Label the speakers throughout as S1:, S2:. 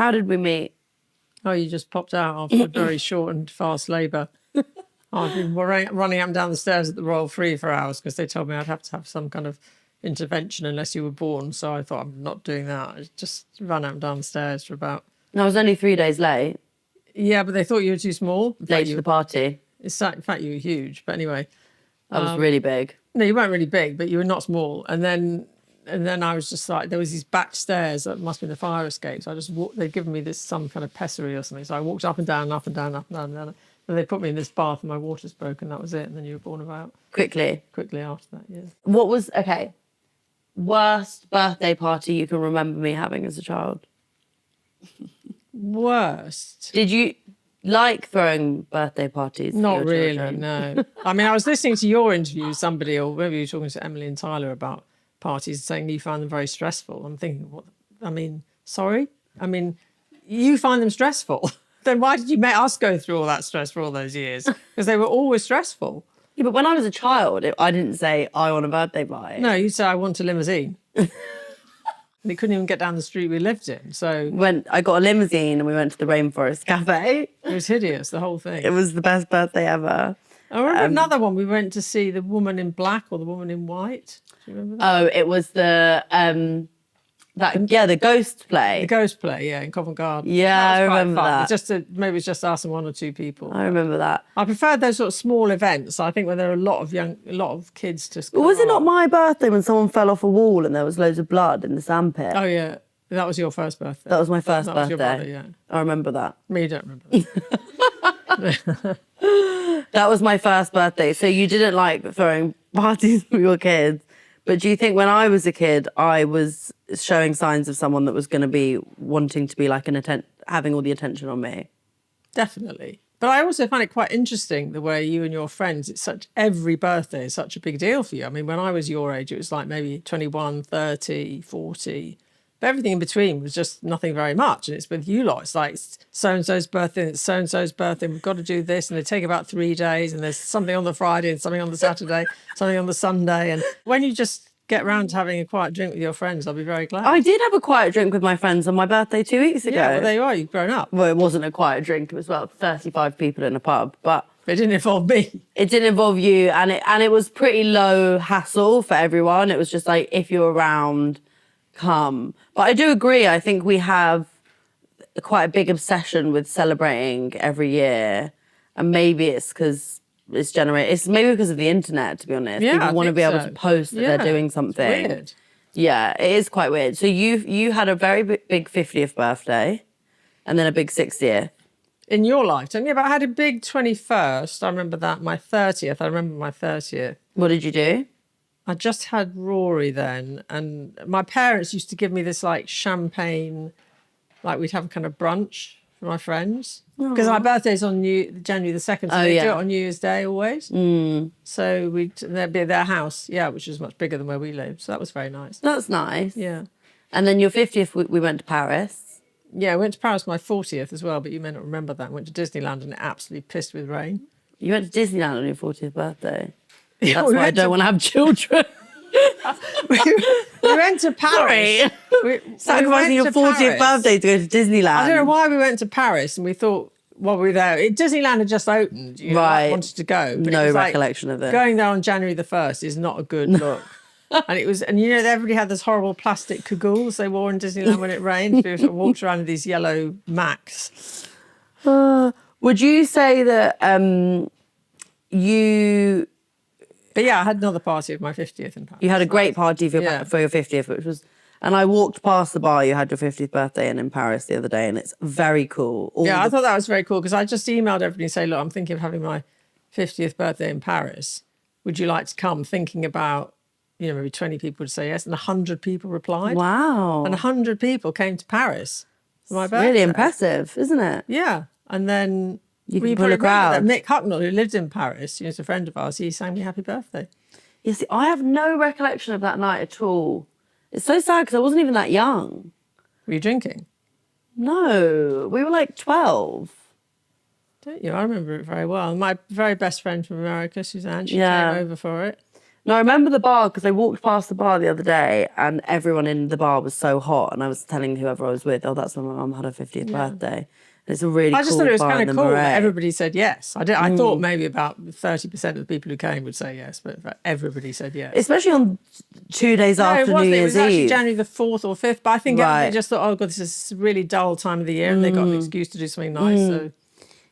S1: How did we meet?
S2: Oh, you just popped out after a very short and fast labour. I've been running up and down the stairs at the Royal Free for hours because they told me I'd have to have some kind of intervention unless you were born. So I thought, I'm not doing that. I just ran up and down the stairs for about...
S1: I was only 3 days late.
S2: Yeah, but they thought you were too small.
S1: Late to the party.
S2: In fact, you were huge. But anyway...
S1: I was really big.
S2: No, you weren't really big, but you were not small. And then I was just like, there was these back stairs that must have been a fire escape. So I just walked, they'd given me this, some kind of pessary or something. So I walked up and down, up and down, up and down, and down. And they put me in this bath and my water's broken. That was it. And then you were born about...
S1: Quickly
S2: after that, yeah.
S1: What was, worst birthday party you can remember me having as a child?
S2: Worst?
S1: Did you like throwing birthday parties?
S2: Not really, no. I mean, I was listening to your interview with somebody, or maybe you were talking to Emily and Tyler about parties, saying you found them very stressful. I'm thinking, what? I mean, sorry? I mean, you find them stressful. Then why did you make us go through all that stress for all those years? Because they were always stressful.
S1: Yeah, but when I was a child, I didn't say, I want a birthday party.
S2: No, you said, I want a limousine. And he couldn't even get down the street we lived in, so...
S1: I got a limousine and we went to the Rainforest Cafe.
S2: It was hideous, the whole thing.
S1: It was the best birthday ever.
S2: I remember another one. We went to see The Woman in Black or The Woman in White. Do you remember that?
S1: Oh, it was the ghost play.
S2: The ghost play, yeah, in Covent Garden.
S1: Yeah, I remember that.
S2: Maybe it's just us and one or two people.
S1: I remember that.
S2: I preferred those sort of small events. I think when there are a lot of kids just...
S1: Was it not my birthday when someone fell off a wall and there was loads of blood in the sandpit?
S2: Oh, yeah. That was your first birthday.
S1: That was my first
S2: that
S1: birthday.
S2: Was your brother, yeah.
S1: I remember that.
S2: Me, you don't remember that.
S1: That was my first birthday. So you didn't like throwing parties for your kids. But do you think when I was a kid, I was showing signs of someone that was going to be wanting to be like having all the attention on me?
S2: Definitely. But I also find it quite interesting the way you and your friends, every birthday is such a big deal for you. I mean, when I was your age, it was like maybe 21, 30, 40. But everything in between was just nothing very much. And it's with you lot. It's like so-and-so's birthday, and it's so-and-so's birthday, and we've got to do this. And they take about 3 days, and there's something on the Friday and something on the Saturday, something on the Sunday. And when you just get round to having a quiet drink with your friends, I'll be very glad.
S1: I did have a quiet drink with my friends on my birthday 2 weeks ago.
S2: Yeah, well, there you are. You've grown up.
S1: Well, it wasn't a quiet drink. It was about 35 people in a pub, but...
S2: It didn't involve me.
S1: It didn't involve you, and it was pretty low hassle for everyone. It was just like, if you're around... come. But I do agree. I think we have quite a big obsession with celebrating every year. And maybe it's because it's maybe because of the internet, to be honest.
S2: Yeah,
S1: people want to be able to post that they're doing something.
S2: It's weird.
S1: Yeah, it is quite weird. So you had a very big 50th birthday and then a big 60th.
S2: In your lifetime, yeah, but I had a big 21st. I remember that. My 30th. I remember my 30th.
S1: What did you do?
S2: I just had Rory then, and my parents used to give me this like champagne, like we'd have a kind of brunch for my friends. Because my birthday's on January the 2nd, so they do it on New Year's Day always. So they'd be at their house, which was much bigger than where we lived. So that was very nice.
S1: That's nice.
S2: Yeah.
S1: And then your 50th, we went to Paris.
S2: Yeah, I went to Paris for my 40th as well, but you may not remember that. I went to Disneyland and it absolutely pissed with rain.
S1: You went to Disneyland on your 40th birthday? That's why I don't want to have children.
S2: we went to Paris.
S1: Sacrificing your 40th birthday to go to Disneyland.
S2: I don't know why we went to Paris, and we thought while we were there, Disneyland had just opened. You wanted to go. But
S1: no recollection of it.
S2: Going there on January the 1st is not a good look. And everybody had this horrible plastic cagoules they wore in Disneyland when it rained. We sort of walked around with these yellow Macs.
S1: Would you say that you...
S2: But yeah, I had another party of my 50th in Paris.
S1: You had a great party for your 50th, which was... And I walked past the bar you had your 50th birthday in Paris the other day, and it's very cool.
S2: I thought that was very cool, because I just emailed everybody and say, look, I'm thinking of having my 50th birthday in Paris. Would you like to come? Thinking about, maybe 20 people would say yes, and 100 people replied.
S1: Wow.
S2: And 100 people came to Paris for my birthday.
S1: Really impressive, isn't it?
S2: Yeah. And then...
S1: You can pull a crowd.
S2: Mick Hucknall, who lived in Paris, he's a friend of ours, he sang me happy birthday.
S1: You see, I have no recollection of that night at all. It's so sad because I wasn't even that young.
S2: Were you drinking?
S1: No, we were like 12.
S2: Don't you? I remember it very well. My very best friend from America, Suzanne, she came over for it.
S1: No, I remember the bar because I walked past the bar the other day and everyone in the bar was so hot. And I was telling whoever I was with, oh, that's when my mum had her 50th birthday. And it's a really
S2: I just
S1: cool
S2: thought it was
S1: bar
S2: kind
S1: in
S2: of
S1: the
S2: cool that
S1: Marais.
S2: everybody said yes. I thought maybe about 30% of the people who came would say yes, but everybody said yes.
S1: Especially on 2 days after
S2: it wasn't.
S1: New
S2: It
S1: Year's
S2: was actually
S1: Eve.
S2: January the 4th or 5th, but I think
S1: Right.
S2: everybody just thought, oh, God, this is a really dull time of the year, and they got an excuse to do something nice. So.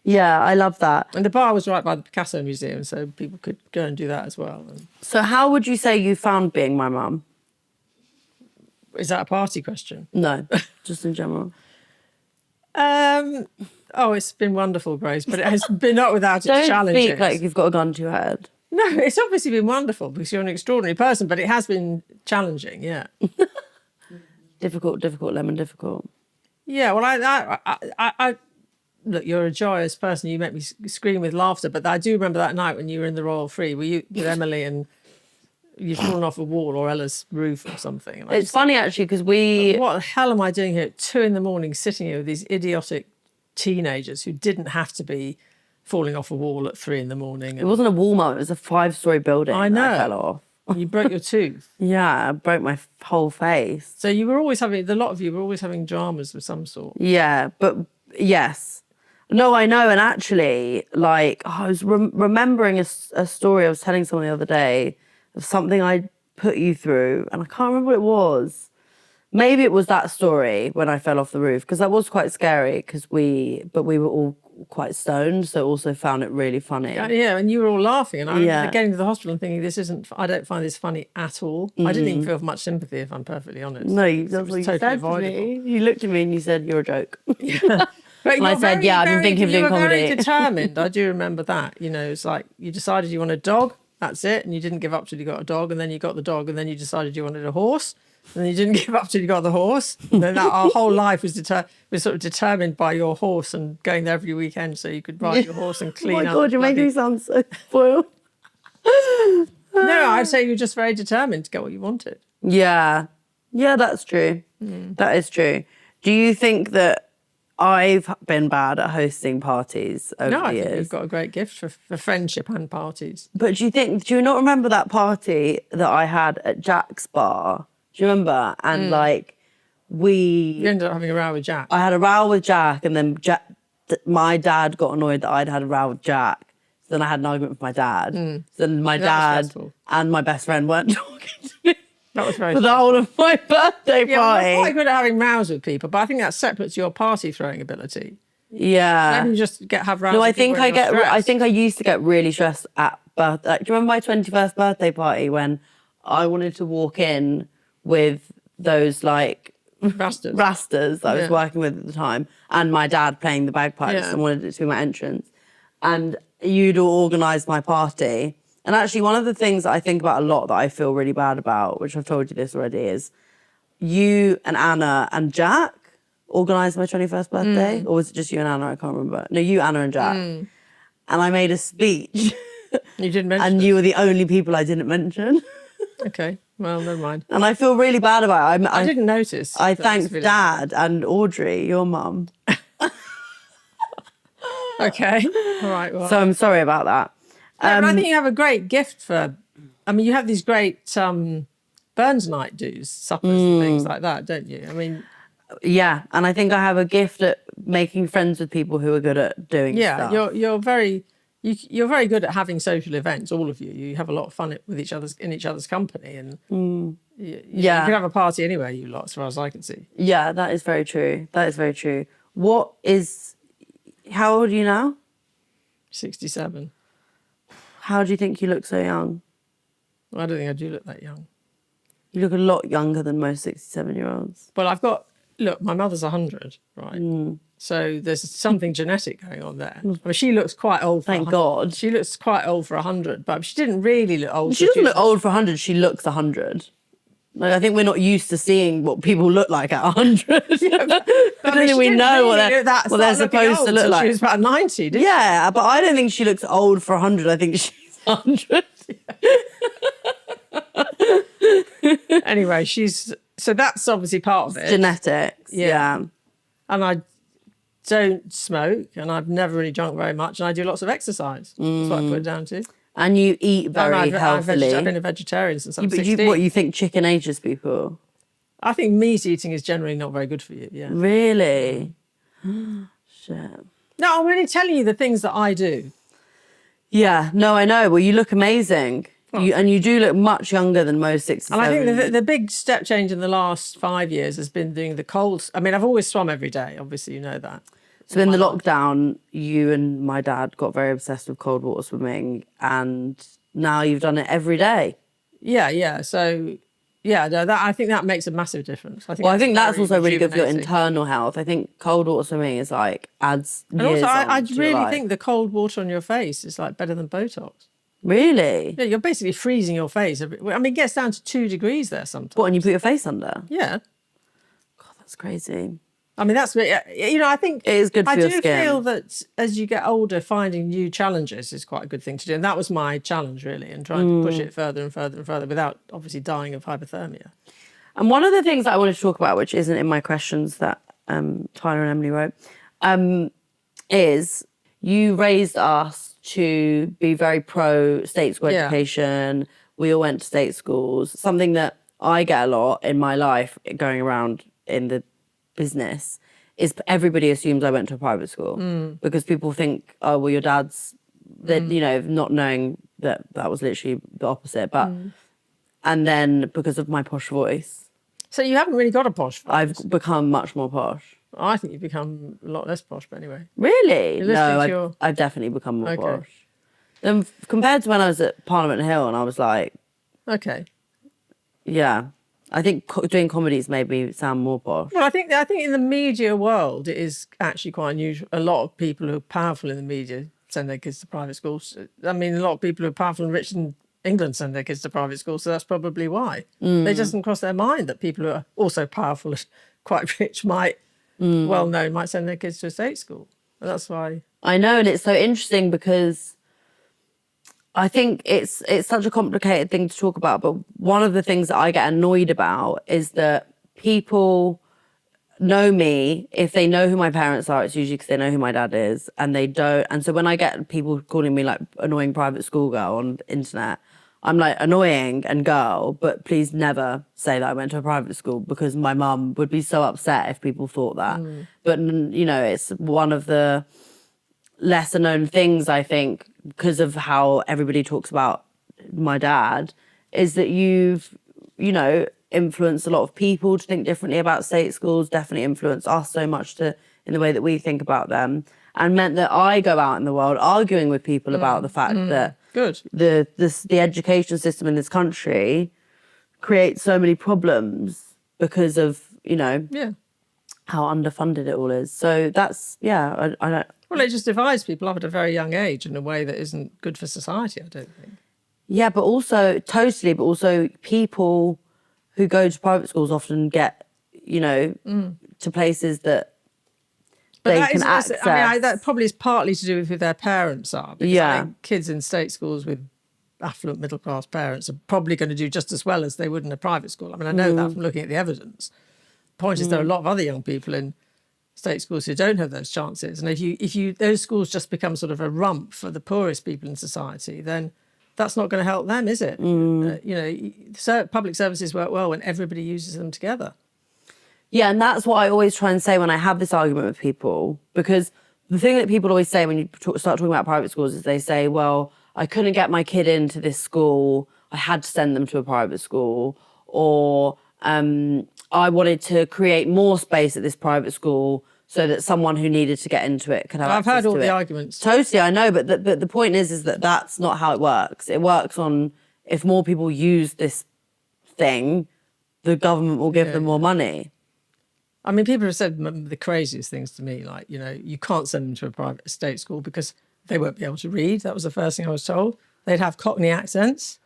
S1: Yeah, I love that.
S2: And the bar was right by the Picasso Museum, so people could go and do that as well. And
S1: So how would you say you found being my mum?
S2: is that a party question?
S1: No, just in general.
S2: Oh, it's been wonderful, Grace, but it has been not without its
S1: Don't
S2: challenges.
S1: speak like you've got a gun to your head.
S2: No, it's obviously been wonderful because you're an extraordinary person, but it has been challenging, yeah.
S1: Difficult, lemon, difficult.
S2: Yeah, well, I look, you're a joyous person. You make me scream with laughter, but I do remember that night when you were in the Royal Free, were you with Emily and you'd fallen off a wall or Ella's roof or something. And
S1: It's funny actually because we...
S2: What the hell am I doing here at 2 a.m, sitting here with these idiotic teenagers who didn't have to be falling off a wall at 3 a.m?
S1: It wasn't a wall mount, it was a 5-story building.
S2: I know.
S1: That I fell off.
S2: You broke your tooth.
S1: Yeah, I broke my whole face.
S2: So you were always having, a lot of you were always having dramas of some sort.
S1: Yeah, but yes. No, I know. And actually, like, I was remembering a story I was telling someone the other day of something I put you through, and I can't remember what it was. Maybe it was that story when I fell off the roof, because that was quite scary, because we were all quite stoned, so also found it really funny.
S2: Yeah, and you were all laughing, and I remember
S1: Yeah.
S2: getting to the hospital and thinking, I don't find this funny at all. I didn't even feel much sympathy, if I'm perfectly honest.
S1: No,
S2: It
S1: that's
S2: was
S1: what you
S2: totally
S1: said
S2: avoidable.
S1: to me. You looked at me and you said, you're a joke.
S2: But
S1: And I
S2: you're
S1: said,
S2: very,
S1: yeah, I've been
S2: very-
S1: thinking of doing
S2: you were very
S1: comedy.
S2: determined. I do remember that. You know, it's like you decided you wanted a dog, that's it, and you didn't give up till you got a dog, and then you got the dog, and then you decided you wanted a horse, and then you didn't give up till you got the horse. And then our whole life was sort of determined by your horse and going there every weekend so you could ride your horse and
S1: Oh
S2: clean
S1: my
S2: up.
S1: God, you're making me sound so spoiled.
S2: No, I'd say you're just very determined to get what you wanted.
S1: Yeah. Yeah, that's true. That is true. Do you think that I've been bad at hosting parties over
S2: No,
S1: the
S2: I think
S1: years?
S2: you've got a great gift for friendship and parties.
S1: But do you not remember that party that I had at Jack's bar? Do you remember? And like,
S2: You ended up having a row with Jack.
S1: I had a row with Jack, and then my dad got annoyed that I'd had a row with Jack. So then I had an argument with my dad. So then my
S2: That was
S1: dad
S2: stressful.
S1: and my best friend weren't talking to me
S2: That was very
S1: for the whole of my birthday
S2: Yeah, well, you're quite
S1: party.
S2: good at having rows with people, but I think that's separate to your party throwing ability.
S1: Yeah.
S2: Maybe you just have rows
S1: No,
S2: with
S1: I think
S2: people when you're
S1: I
S2: stressed.
S1: think I used to get really stressed at birth. Like, do you remember my 21st birthday party when I wanted to walk in with those like
S2: Rastas.
S1: rastas that I was
S2: Yeah.
S1: working with at the time, and my dad playing the bagpipes
S2: Yeah.
S1: and wanted it to be my entrance. And you'd all organised my party. And actually, one of the things that I think about a lot that I feel really bad about, which I've told you this already, is you and Anna and Jack organised my 21st birthday. Or was it just you and Anna? I can't remember. No, you, Anna and Jack. And I made a speech.
S2: You didn't mention
S1: And
S2: it.
S1: you were the only people I didn't mention.
S2: Okay, well, never mind.
S1: And I feel really bad about it.
S2: I didn't notice.
S1: I
S2: that
S1: thanked
S2: this video.
S1: Dad and Audrey, your mum.
S2: Okay, all right. Well,
S1: So I'm sorry about that.
S2: but I think you have a great gift for. I mean, you have these great Burns night do's, suppers, and things like that, don't you? I mean,
S1: Yeah, and I think I have a gift at making friends with people who are good at doing
S2: yeah,
S1: stuff.
S2: you're very good at having social events. All of you, you have a lot of fun with each other's company, and you
S1: Yeah.
S2: can have a party anywhere you lot, as far as I can see.
S1: Yeah, that is very true. That is very true. How old are you now?
S2: 67.
S1: How do you think you look so young?
S2: I don't think I do look that young.
S1: You look a lot younger than most 67-year-olds.
S2: But look, my mother's 100, right? So there's something genetic going on there. I mean, she looks quite old.
S1: Thank
S2: 100.
S1: God.
S2: She looks quite old for 100, but she didn't really look old.
S1: She doesn't look old for 100, she looks 100. Like, I think we're not used to seeing what people look like at 100. I don't think we know what they're supposed to look like.
S2: She was about 90, didn't
S1: Yeah, but I don't think she looks old for 100. I think she's 100.
S2: she? Anyway, so that's obviously part of it.
S1: Genetics.
S2: Yeah.
S1: Yeah.
S2: And I don't smoke, and I've never really drunk very much, and I do lots of exercise. That's what I put it down to.
S1: And you eat very
S2: I've
S1: healthily.
S2: been a vegetarian since I'm
S1: But
S2: 16.
S1: what, you think chicken ages people?
S2: I think meat eating is generally not very good for you. Yeah.
S1: Really? Shit.
S2: No, I'm only telling you the things that I do.
S1: Yeah, no, I know. Well, you look amazing. And you do look much younger than most 67.
S2: And I think the big step change in the last 5 years has been doing the cold. I mean, I've always swum every day. Obviously, you know that.
S1: So in the lockdown, you and my dad got very obsessed with cold water swimming, and now you've done it every day.
S2: Yeah. So, yeah, no, I think that makes a massive difference. I think
S1: that's
S2: very
S1: also really good for your
S2: rejuvenating.
S1: internal health. I think cold water swimming is adds
S2: And
S1: years
S2: also, I
S1: on to your
S2: really
S1: life.
S2: think the cold water on your face is better than Botox.
S1: Really?
S2: Yeah, you're basically freezing your face. I mean, it gets down to 2 degrees there sometimes.
S1: What, and you put your face under?
S2: Yeah.
S1: God, that's crazy.
S2: I mean, that's, I think
S1: It is good for
S2: I
S1: your
S2: do
S1: skin.
S2: feel that as you get older, finding new challenges is quite a good thing to do. And that was my challenge, really, and trying to push it further and further and further without obviously dying of hypothermia.
S1: And one of the things that I wanted to talk about, which isn't in my questions that Tyler and Emily wrote, is you raised us to be very pro state school education. We all went to state schools. Something that I get a lot in my life going around in the business is everybody assumes I went to a private school because people think, oh, well, your dad's, not knowing that was literally the opposite. But and then because of my posh voice,
S2: So you haven't really got a posh voice.
S1: I've become much more posh.
S2: I think you've become a lot less posh, but anyway.
S1: Really?
S2: You're listening
S1: No,
S2: to your-
S1: I've definitely become more
S2: Okay.
S1: posh. Then compared to when I was at Parliament Hill, and I was like,
S2: Okay.
S1: yeah, I think doing comedies made me sound more posh.
S2: Well, I think in the media world, it is actually quite unusual. A lot of people who are powerful in the media send their kids to private schools. I mean, a lot of people who are powerful and rich in England send their kids to private schools, so that's probably why. It doesn't cross their mind that people who are also powerful and quite rich might send their kids to a state school. And that's why.
S1: I know, and it's so interesting because I think it's such a complicated thing to talk about, but one of the things that I get annoyed about is that people know me. If they know who my parents are, it's usually because they know who my dad is, and they don't. And so when I get people calling me like annoying private school girl on the internet, I'm like, annoying and girl, but please never say that I went to a private school, because my mum would be so upset if people thought that. But, it's one of the lesser known things, I think, because of how everybody talks about my dad, is that you've, influenced a lot of people to think differently about state schools, definitely influenced us so much in the way that we think about them, and meant that I go out in the world arguing with people about the fact that
S2: Good.
S1: the education system in this country creates so many problems because of, how underfunded it all is. So that's, I don't...
S2: Well, it just divides people up at a very young age in a way that isn't good for society, I don't think.
S1: Yeah, but also people who go to private schools often get, to places that
S2: But
S1: they
S2: that
S1: can
S2: is,
S1: access.
S2: I mean, that probably is partly to do with who their parents are. Because I think kids in state schools with affluent middle-class parents are probably going to do just as well as they would in a private school. I mean, I know that from looking at the evidence. The point is there are a lot of other young people in state schools who don't have those chances. And if you those schools just become sort of a rump for the poorest people in society, then that's not going to help them, is it? Public services work well when everybody uses them together.
S1: Yeah, and that's what I always try and say when I have this argument with people, because the thing that people always say when you start talking about private schools is they say, well, I couldn't get my kid into this school, I had to send them to a private school, or I wanted to create more space at this private school so that someone who needed to get into it could have access to it.
S2: I've heard all the arguments.
S1: Totally, I know, but the point is that that's not how it works. It works on, if more people use this thing, the government will give them more money.
S2: I mean, people have said the craziest things to me, like, you can't send them to a private state school because they won't be able to read. That was the first thing I was told. They'd have Cockney accents,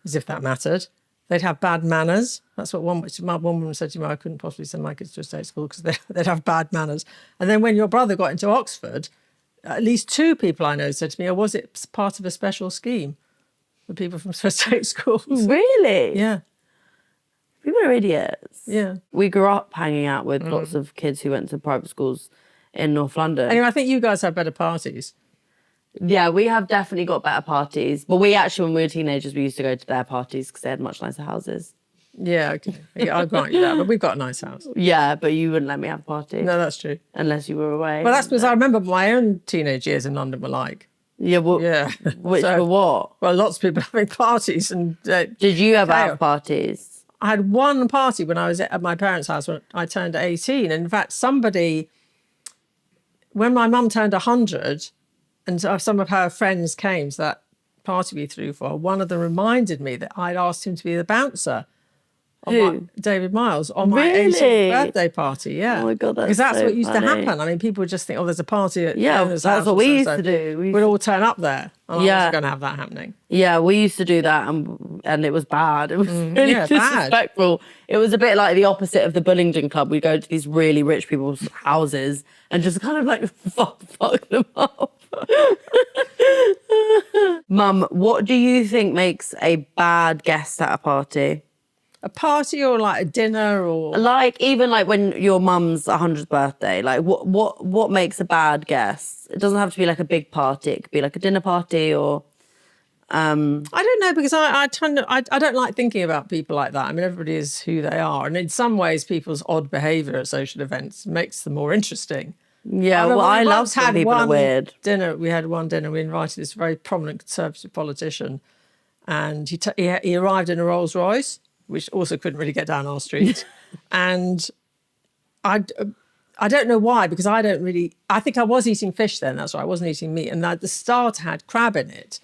S2: as if that mattered. They'd have bad manners. That's what one woman said to me, I couldn't possibly send my kids to a state school because they'd have bad manners. And then when your brother got into Oxford, at least 2 people I know said to me, oh, was it part of a special scheme for people from state schools?
S1: Really?
S2: Yeah.
S1: People are idiots.
S2: Yeah.
S1: We grew up hanging out with lots of kids who went to private schools in North London.
S2: Anyway, I think you guys have better parties.
S1: Yeah, we have definitely got better parties. But we actually, when we were teenagers, we used to go to their parties because they had much nicer houses.
S2: Yeah, okay. Yeah, I'll grant you that, but we've got a nice house.
S1: Yeah, but you wouldn't let me have a party.
S2: No, that's true.
S1: Unless you were away.
S2: Well, that's because I remember my own teenage years in London were like.
S1: Yeah, well,
S2: Yeah.
S1: which for what?
S2: Well, lots of people having parties and.
S1: Did you ever have parties?
S2: I had one party when I was at my parents' house when I turned 18. And in fact, when my mum turned 100, and some of her friends came to that party we threw for, one of them reminded me that I'd asked him to be the bouncer. David Miles on my 18th birthday party. Yeah.
S1: Oh my God,
S2: because that's
S1: so
S2: what used
S1: funny.
S2: to happen. I mean, people would just think, oh, there's a party at Fiona's
S1: that's
S2: house
S1: what we used to do.
S2: We'd all turn up there. And I wasn't going to have that happening.
S1: Yeah, we used to do that, and it was bad. It was really disrespectful. Bad. It was a bit like the opposite of the Bullingdon Club. We'd go to these really rich people's houses and just kind of like fuck them up. Mum, what do you think makes a bad guest at a party?
S2: A party or like a dinner or
S1: like even like when your mum's 100th birthday, like what makes a bad guest? It doesn't have to be like a big party. It could be like a dinner party or
S2: I don't know, because I don't like thinking about people like that. I mean, everybody is who they are, and in some ways people's odd behaviour at social events makes them more interesting.
S1: Yeah, well, I love when people are weird.
S2: We had one dinner. We invited this very prominent Conservative politician, and he arrived in a Rolls Royce, which also couldn't really get down our street. And I don't know why, because I think I was eating fish then, that's right, I wasn't eating meat. And the starter had crab in it.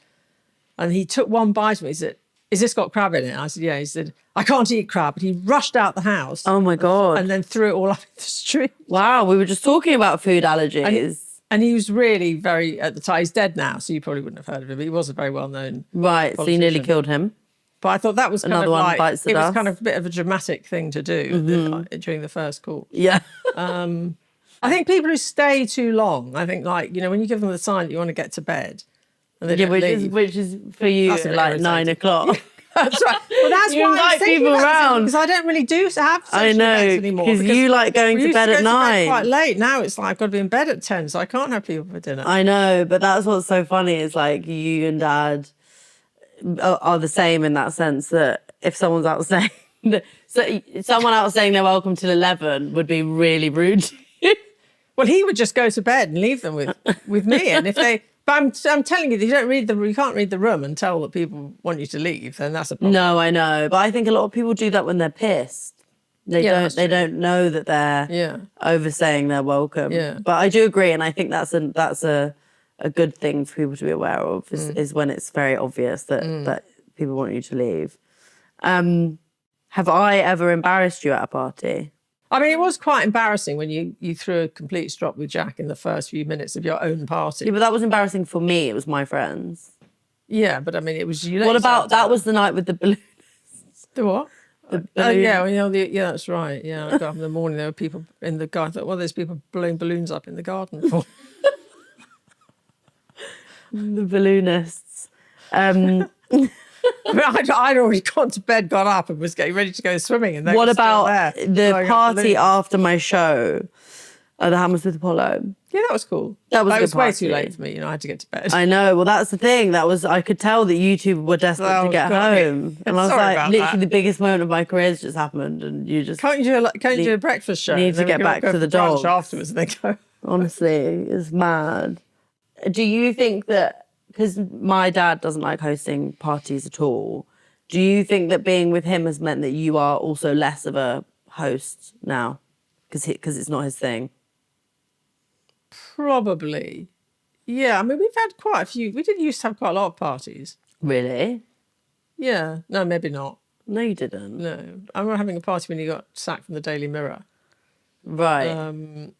S2: And he took one bite of me, he said, "Is this got crab in it?" And I said, "Yeah." He said, "I can't eat crab." But he rushed out the house.
S1: Oh my God.
S2: And then threw it all up the street.
S1: Wow, we were just talking about food allergies.
S2: And he was really very, at the time, he's dead now, so you probably wouldn't have heard of him, but he was a very well-known
S1: Right, so you nearly killed him.
S2: But I thought that was
S1: Another one bites the dust.
S2: was kind of a bit of a dramatic thing to do during the first call.
S1: Yeah.
S2: I think people who stay too long, I think when you give them the sign that you want to get to bed, and they don't leave,
S1: which is for you at like 9 o'clock.
S2: That's right. Well, that's
S1: You
S2: why
S1: invite people around.
S2: because I don't really have social events anymore.
S1: Because you like going to bed at 9.
S2: Quite late now. It's like I've got to be in bed at 10, so I can't have people for dinner.
S1: I know, but that's what's so funny is like you and Dad are the same in that sense that if someone's out saying someone out saying they're welcome till 11 would be really rude to you.
S2: Well, he would just go to bed and leave them with me, and if they. But I'm telling you, you can't read the room and tell that people want you to leave, then that's a problem.
S1: No, I know. But I think a lot of people do that when they're pissed. They don't know that they're overstaying their welcome.
S2: Yeah.
S1: But I do agree, and I think that's a good thing for people to be aware of is when it's very obvious that people want you to leave. Have I ever embarrassed you at a party?
S2: I mean, it was quite embarrassing when you threw a complete strop with Jack in the first few minutes of your own party.
S1: Yeah, but that was embarrassing for me. It was my friends.
S2: Yeah, but I mean, it was you.
S1: What about that? Was the night with the balloons?
S2: The what?
S1: The balloon.
S2: Yeah, yeah, that's right. Yeah, I got up in the morning. There were people in the garden. I thought, well, there's people blowing balloons up in the garden for.
S1: The balloonists.
S2: I mean, I'd already gone to bed, got up, and was getting ready to go swimming. And
S1: what about the party after my show, the Hammersmith Apollo?
S2: Yeah, that was cool.
S1: That was a good
S2: way
S1: party.
S2: too late for me. I had to get to bed.
S1: I know. Well, that's the thing. I could tell that you two were desperate to get home, and I was
S2: Sorry
S1: like,
S2: about
S1: literally,
S2: that.
S1: the biggest moment of my career has just happened, and you just
S2: Can't you do a breakfast show?
S1: need to get back to the dogs
S2: afterwards. And then go.
S1: Honestly, it's mad. Do you think that because my dad doesn't like hosting parties at all? Do you think that being with him has meant that you are also less of a host now? Because it's not his thing?
S2: Probably. Yeah, I mean, we've had quite a few. We did used to have quite a lot of parties.
S1: Really?
S2: Yeah. No, maybe not.
S1: No, you didn't.
S2: No. I remember having a party when you got sacked from the Daily Mirror.
S1: Right.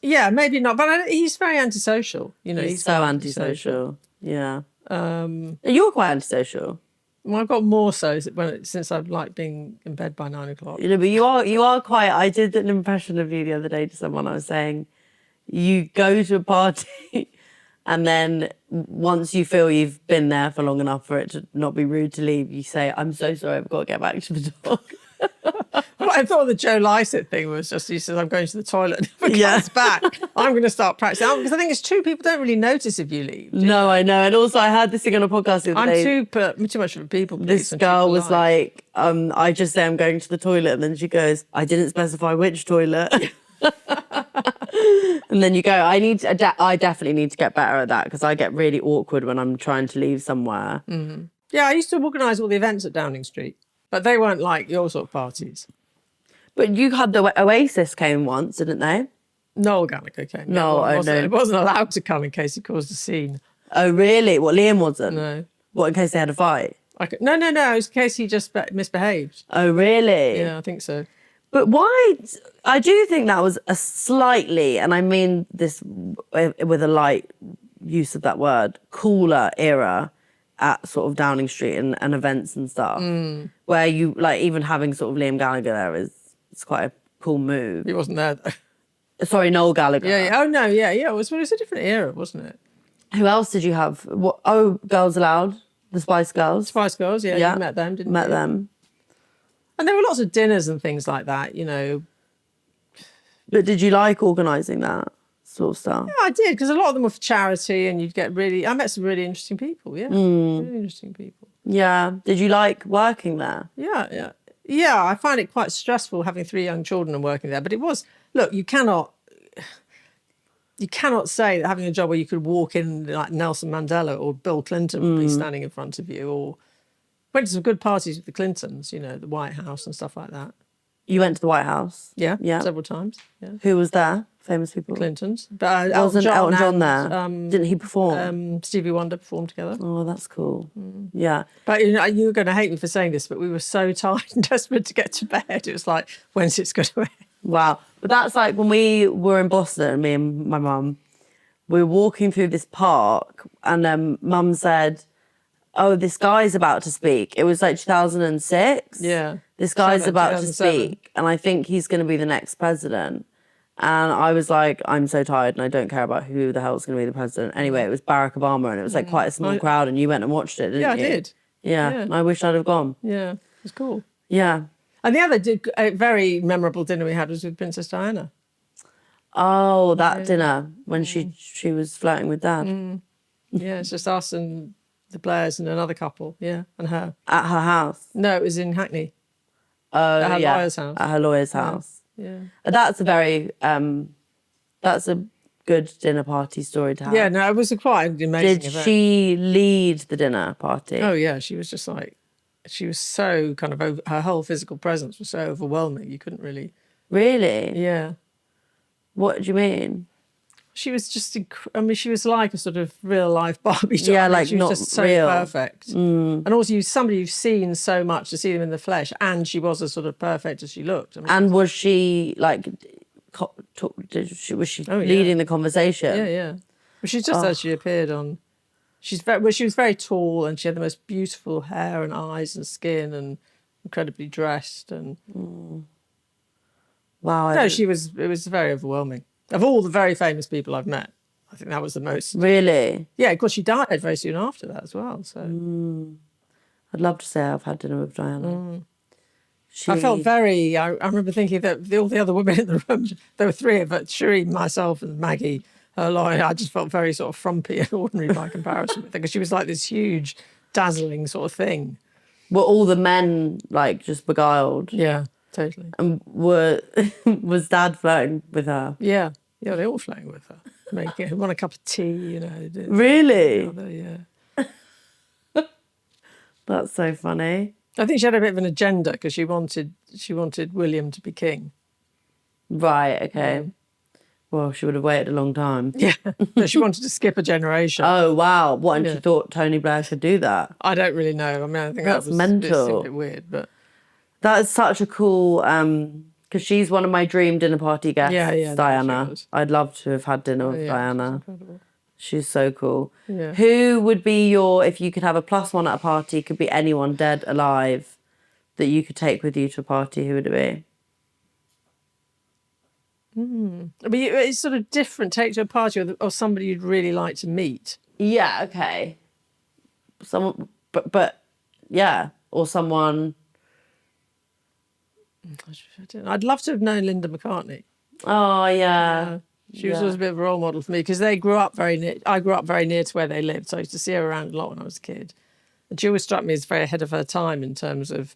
S2: Yeah, maybe not. But he's very antisocial.
S1: He's so antisocial. Yeah. You're quite antisocial.
S2: Well, I've got more so since I've liked being in bed by 9 o'clock.
S1: But you are quite. I did an impression of you the other day to someone. I was saying, you go to a party, and then once you feel you've been there for long enough for it to not be rude to leave, you say, "I'm so sorry, I've got to get back to the dog."
S2: What I thought the Joe Lycett thing was just, he says, I'm going to the toilet and never
S1: Yeah.
S2: comes back. I'm going to start practicing. Because I think it's true, people don't really notice if you leave.
S1: No, I know. And also, I heard this thing on a podcast the other
S2: I'm
S1: day.
S2: too much of a people pleaser.
S1: This girl was like, I just say I'm going to the toilet. And then she goes, I didn't specify which toilet. And then you go, I definitely need to get better at that because I get really awkward when I'm trying to leave somewhere.
S2: Yeah, I used to organise all the events at Downing Street, but they weren't like your sort of parties.
S1: But you had the Oasis came once, didn't they?
S2: Noel Gallagher came.
S1: No, I know.
S2: It wasn't allowed to come in case he caused a scene.
S1: Oh, really? What, Liam wasn't?
S2: No.
S1: What, in case they had a fight?
S2: No. It was in case he just misbehaved.
S1: Oh, really?
S2: Yeah, I think so.
S1: But why? I do think that was a slightly, and I mean this with a light use of that word, cooler era at sort of Downing Street and events and stuff, where you, like, even having sort of Liam Gallagher there it's quite a cool move.
S2: He wasn't there, though.
S1: Sorry, Noel Gallagher.
S2: Yeah. Oh, no, yeah. It was a different era, wasn't it?
S1: Who else did you have? What? Oh, Girls Aloud, the Spice Girls.
S2: Spice Girls, yeah. You met them, didn't you?
S1: Met them.
S2: And there were lots of dinners and things like that, you know.
S1: But did you like organising that sort of stuff?
S2: Yeah, I did, because a lot of them were for charity and you'd get I met some really interesting people, yeah. Really interesting people.
S1: Yeah. Did you like working there?
S2: Yeah. Yeah, I find it quite stressful having 3 young children and working there. But it was, look, you cannot say that having a job where you could walk in like Nelson Mandela or Bill Clinton would be standing in front of you, or went to some good parties with the Clintons, you know, the White House and stuff like that.
S1: You went to the White House?
S2: Yeah.
S1: Several
S2: times. Yeah.
S1: Who was there? Famous people?
S2: Clintons. But
S1: Wasn't Elton John there?
S2: and,
S1: Didn't he perform?
S2: Stevie Wonder performed together.
S1: Oh, that's cool. Yeah.
S2: But you know, you're going to hate me for saying this, but we were so tired and desperate to get to bed. It was like, when's it's going to end?
S1: Wow. But that's like when we were in Boston, me and my mum, we were walking through this park and mum said, oh, this guy's about to speak. It was like 2006.
S2: Yeah.
S1: This guy's about to
S2: 2007.
S1: speak and I think he's going to be the next president. And I was like, I'm so tired and I don't care about who the hell's going to be the president. Anyway, it was Barack Obama and it was like quite a small crowd and you went and watched it, didn't you?
S2: Yeah, I did.
S1: Yeah. And I wish I'd have gone.
S2: Yeah, it was cool.
S1: Yeah.
S2: And the other very memorable dinner we had was with Princess Diana.
S1: Oh, that dinner when she was flirting with Dad.
S2: Yeah, it's just us and the Blairs and another couple. Yeah, and her.
S1: At her house.
S2: No, it was in Hackney.
S1: Oh,
S2: At her
S1: yeah.
S2: lawyer's house.
S1: At her lawyer's house.
S2: Yeah.
S1: That's a very, that's a good dinner party story to have.
S2: Yeah, no, it was quite an amazing
S1: Did
S2: event.
S1: she lead the dinner party?
S2: Oh, yeah, she was just like, she was so kind of, her whole physical presence was so overwhelming. You couldn't really.
S1: Really?
S2: Yeah.
S1: What do you mean?
S2: She was just, she was like a sort of real life Barbie doll.
S1: Yeah,
S2: I mean,
S1: like
S2: she was
S1: not
S2: just so
S1: real.
S2: perfect. And also, somebody you've seen so much to see them in the flesh, and she was as sort of perfect as she looked. I mean,
S1: And was she like, was she leading the conversation?
S2: yeah. But she's just as she appeared on. She was very tall, and she had the most beautiful hair and eyes and skin, and incredibly dressed. And
S1: Wow.
S2: no, it was very overwhelming. Of all the very famous people I've met, I think that was the most.
S1: Really?
S2: Yeah, of course, she died very soon after that as well. So
S1: I'd love to say I've had dinner with Diana.
S2: I felt very. I remember thinking that all the other women in the room, there were 3 of us, Cherie, myself, and Maggie, her lawyer. I just felt very sort of frumpy and ordinary by comparison with her, because she was like this huge, dazzling sort of thing.
S1: Were all the men like just beguiled?
S2: Yeah, totally.
S1: And was Dad flirting with her?
S2: Yeah, they all flirting with her. Want a cup of tea, you know.
S1: Really?
S2: Yeah.
S1: That's so funny.
S2: I think she had a bit of an agenda because she wanted William to be king.
S1: Right, okay. Well, she would have waited a long time.
S2: Yeah, no, she wanted to skip a generation.
S1: Oh, wow. What, and she thought Tony Blair should do that?
S2: I don't really know. I mean, I think
S1: That's
S2: that was
S1: mental.
S2: a bit weird, but
S1: That is such a cool, because she's one of my dream dinner party guests,
S2: Yeah,
S1: Diana.
S2: she was.
S1: I'd love to have had dinner with
S2: yeah,
S1: Diana.
S2: it's incredible.
S1: She's so cool.
S2: Yeah.
S1: Who would be if you could have a +1 at a party, could be anyone dead, alive, that you could take with you to a party, who would it be?
S2: But it's sort of different. Take to a party or somebody you'd really like to meet.
S1: Yeah, okay. Someone, but yeah, or someone.
S2: I'd love to have known Linda McCartney.
S1: Oh yeah.
S2: She was always a bit of a role model for me because they grew up very near. I grew up very near to where they lived, so I used to see her around a lot when I was a kid. And she always struck me as very ahead of her time in terms of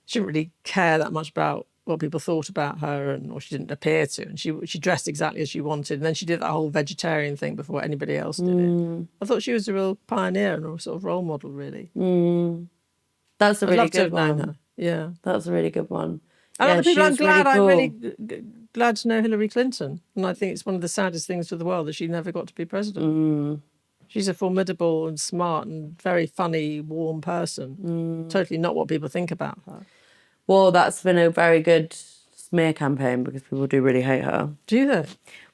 S2: she didn't really care that much about what people thought about her, or she didn't appear to. And she dressed exactly as she wanted. And then she did that whole vegetarian thing before anybody else did it. I thought she was a real pioneer and a sort of role model, really.
S1: That's a really
S2: I'd love to
S1: good
S2: have known
S1: one.
S2: her. Yeah.
S1: That's a really good one.
S2: And other people, I'm glad.
S1: Really cool.
S2: I'm really glad to know Hillary Clinton, and I think it's one of the saddest things for the world that she never got to be president. She's a formidable and smart and very funny, warm person. Totally not what people think about her.
S1: Well, that's been a very good smear campaign because people do really hate her.
S2: Do they?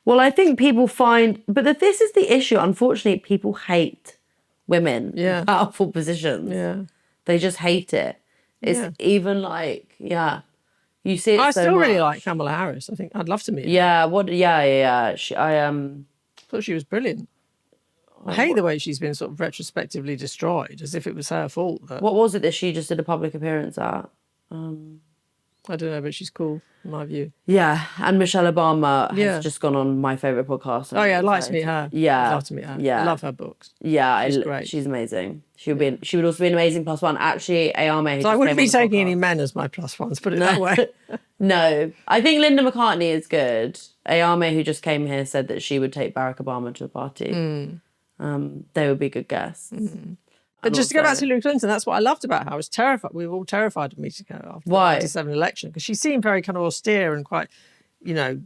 S1: Well, I think people find, but this is the issue. Unfortunately, people hate women in powerful positions.
S2: Yeah.
S1: They just hate it. It's even like, you see it
S2: I
S1: so
S2: still
S1: much.
S2: really like Kamala Harris. I think I'd love to meet her.
S1: Yeah, yeah.
S2: I thought she was brilliant. I hate the way she's been sort of retrospectively destroyed, as if it was her fault.
S1: What was it that she just did a public appearance at?
S2: I don't know, but she's cool, in my view.
S1: Yeah, and Michelle Obama has just gone on my favourite podcast.
S2: Oh, yeah, I'd like to meet her.
S1: Yeah.
S2: I'd love to meet her.
S1: Yeah.
S2: I love her books.
S1: Yeah,
S2: She's great.
S1: She's amazing. She would also be an amazing plus one. Actually, Ayame.
S2: So I wouldn't be taking any men as my plus ones, put it that way.
S1: No. I think Linda McCartney is good. Ayame, who just came here, said that she would take Barack Obama to a party. They would be good guests.
S2: But just to go back to Hillary Clinton, that's what I loved about her. I was terrified. We were all terrified of meeting her after the 1997 election because she seemed very kind of austere and quite,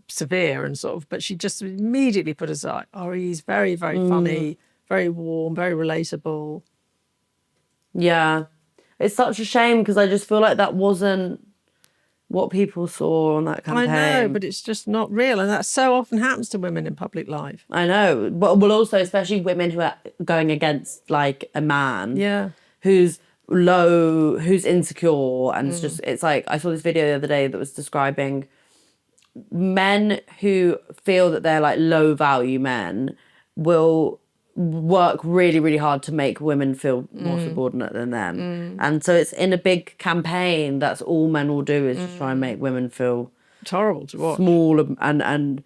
S2: severe and sort of, but she just immediately put us like, oh, he's very, very funny, very warm, very relatable.
S1: Yeah. It's such a shame because I just feel like that wasn't what people saw on that campaign.
S2: I know, but it's just not real. And that so often happens to women in public life.
S1: I know. But well, also, especially women who are going against like a man who's low, who's insecure. And it's like, I saw this video the other day that was describing men who feel that they're like low value men will work really, really hard to make women feel more subordinate than them. And so it's in a big campaign, that's all men will do is just try and make women feel
S2: it's horrible to watch.
S1: Small and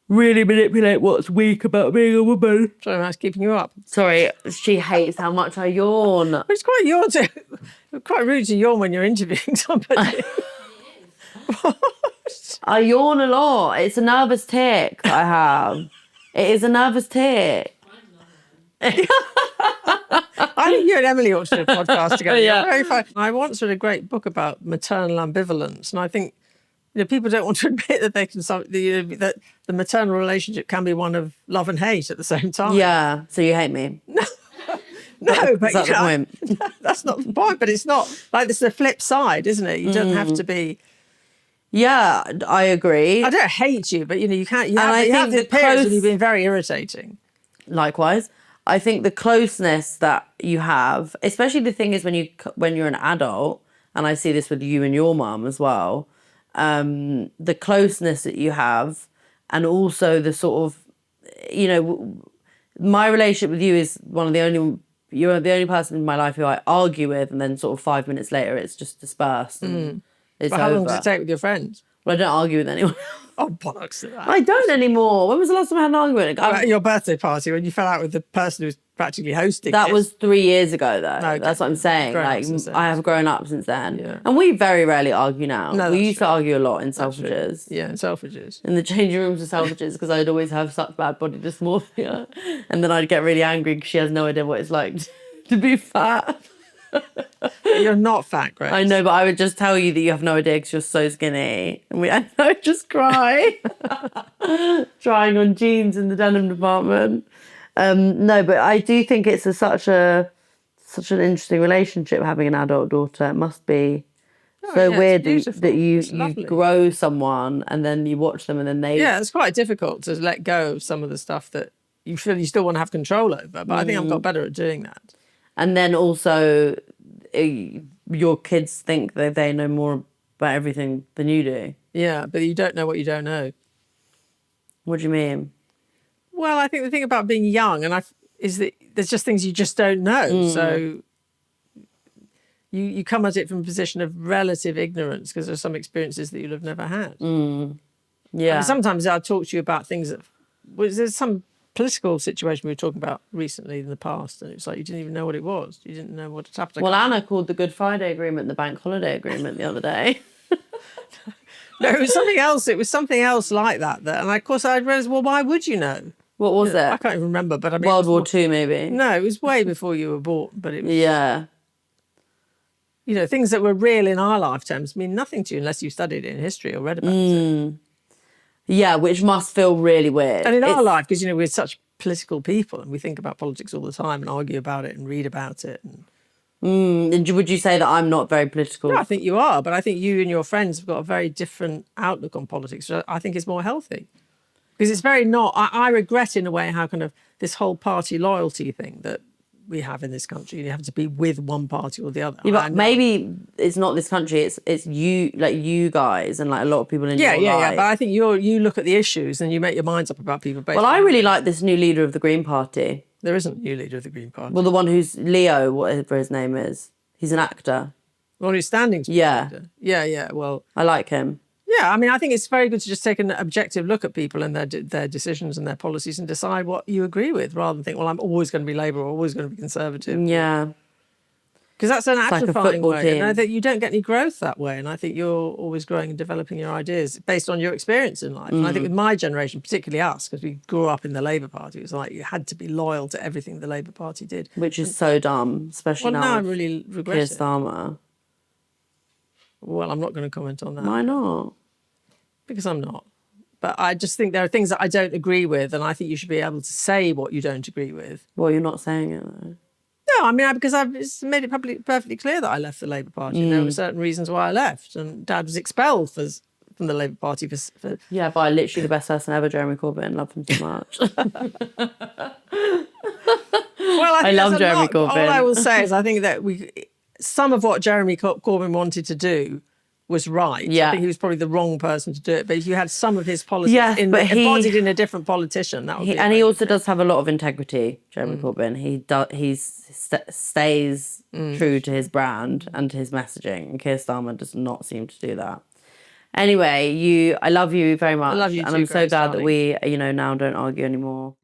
S1: really manipulate what's weak about being a woman.
S2: Sorry, I was keeping you up.
S1: Sorry, she hates how much I yawn.
S2: But it's quite yawn quite rude to yawn when you're interviewing somebody.
S1: I yawn a lot. It's a nervous tic I have. It is a nervous tic.
S2: I think you and Emily ought to do a podcast together. Yeah. Very fun. I once read a great book about maternal ambivalence, and I think people don't want to admit that they can that the maternal relationship can be one of love and hate at the same time.
S1: Yeah. So you hate me?
S2: No, but
S1: that's the point.
S2: That's not the point. But it's not like this is the flip side, isn't it? You don't have to be.
S1: Yeah, I agree.
S2: I don't hate you, but you can't. You have the appearance of you being very irritating.
S1: Likewise, I think the closeness that you have, especially the thing is when you're an adult, and I see this with you and your mum as well, the closeness that you have, and also the sort of, my relationship with you is you're the only person in my life who I argue with, and then sort of 5 minutes later it's just dispersed. And it's
S2: but how long
S1: over.
S2: does it take with your friends?
S1: Well, I don't argue with anyone.
S2: Oh, bollocks to that.
S1: I don't anymore. When was the last time I had an argument?
S2: At your birthday party when you fell out with the person who was practically hosting
S1: That
S2: it.
S1: was 3 years ago, though.
S2: Okay.
S1: That's what I'm saying.
S2: Grown up since then.
S1: I have grown up since then.
S2: Yeah.
S1: And we very rarely argue now.
S2: No,
S1: we
S2: that's
S1: used
S2: true.
S1: to argue a lot in Selfridges.
S2: Yeah, in Selfridges.
S1: In the changing rooms of Selfridges, because I'd always have such bad body dysmorphia. And then I'd get really angry because she has no idea what it's like to be fat.
S2: You're not fat, Grace.
S1: I know, but I would just tell you that you have no idea because you're so skinny. And I would just cry. Trying on jeans in the denim department. No, but I do think it's such an interesting relationship having an adult daughter. It must be weird that you grow someone and then you watch them and then they...
S2: Yeah, it's quite difficult to let go of some of the stuff that you feel you still want to have control over. But I think I've got better at doing that.
S1: And then also your kids think that they know more about everything than you do.
S2: Yeah, but you don't know what you don't know.
S1: What do you mean?
S2: Well, I think the thing about being young is that there's just things you just don't know. So you come at it from a position of relative ignorance because there's some experiences that you'll have never had.
S1: Yeah.
S2: And sometimes I talk to you about things that there's some political situation we were talking about recently in the past, and it's like you didn't even know what it was. You didn't know what had happened.
S1: Well, Anna called the Good Friday Agreement the Bank Holiday Agreement the other day.
S2: No, it was something else. It was something else like that. And of course, I realised, well, why would you know?
S1: What was it?
S2: I can't even remember, but I mean,
S1: World War II, maybe.
S2: No, it was way before you were born. But it was,
S1: Yeah.
S2: you know, things that were real in our lifetimes mean nothing to you unless you studied it in history or read about it.
S1: Yeah, which must feel really weird.
S2: And in our life, because, you know, we're such political people and we think about politics all the time and argue about it and read about it.
S1: And would you say that I'm not very political?
S2: No, I think you are, but I think you and your friends have got a very different outlook on politics, which I think is more healthy. Because it's very not, I regret in a way how kind of this whole party loyalty thing that we have in this country. You have to be with one party or the other.
S1: Yeah, but maybe it's not this country, it's you, like you guys and like a lot of people in your life.
S2: Yeah, but I think you look at the issues and you make your minds up about people based
S1: Well, I
S2: on
S1: really like this new leader of the Green Party.
S2: There isn't a new leader of the Green Party.
S1: Well, the one who's Leo, whatever his name is. He's an actor.
S2: The one who's standing to be
S1: Yeah.
S2: leader. Yeah, well...
S1: I like him.
S2: Yeah, I mean, I think it's very good to just take an objective look at people and their decisions and their policies and decide what you agree with rather than think, well, I'm always going to be Labour or always going to be Conservative.
S1: Yeah.
S2: Because that's an
S1: like a
S2: atrophying
S1: football
S2: way.
S1: team.
S2: And that you don't get any growth that way. And I think you're always growing and developing your ideas based on your experience in life. And I think with my generation, particularly us, because we grew up in the Labour Party, it was like you had to be loyal to everything the Labour Party did.
S1: Which is so dumb, especially
S2: Well,
S1: now.
S2: now I really regret
S1: Keir
S2: it.
S1: Starmer.
S2: Well, I'm not going to comment on that.
S1: Why not?
S2: Because I'm not. But I just think there are things that I don't agree with, and I think you should be able to say what you don't agree with.
S1: Well, you're not saying it though.
S2: No, I mean, because I've made it perfectly clear that I left the Labour Party. And there were certain reasons why I left, and Dad was expelled from the Labour Party for
S1: Yeah, by literally the best person ever, Jeremy Corbyn. Love him so much.
S2: Well, I
S1: love
S2: that's a
S1: Jeremy
S2: lot.
S1: Corbyn.
S2: All I will say is I think that some of what Jeremy Corbyn wanted to do was right.
S1: Yeah.
S2: I think he was probably the wrong person to do it. But if you had some of his policies
S1: Yes, but
S2: embodied in a different politician, that would be.
S1: And he also does have a lot of integrity, Jeremy Corbyn. He stays true to his brand and to his messaging. And Keir Starmer does not seem to do that. Anyway, I love you very much.
S2: I love you
S1: and
S2: too,
S1: I'm so
S2: Grace,
S1: glad
S2: darling.
S1: that we, now don't argue anymore.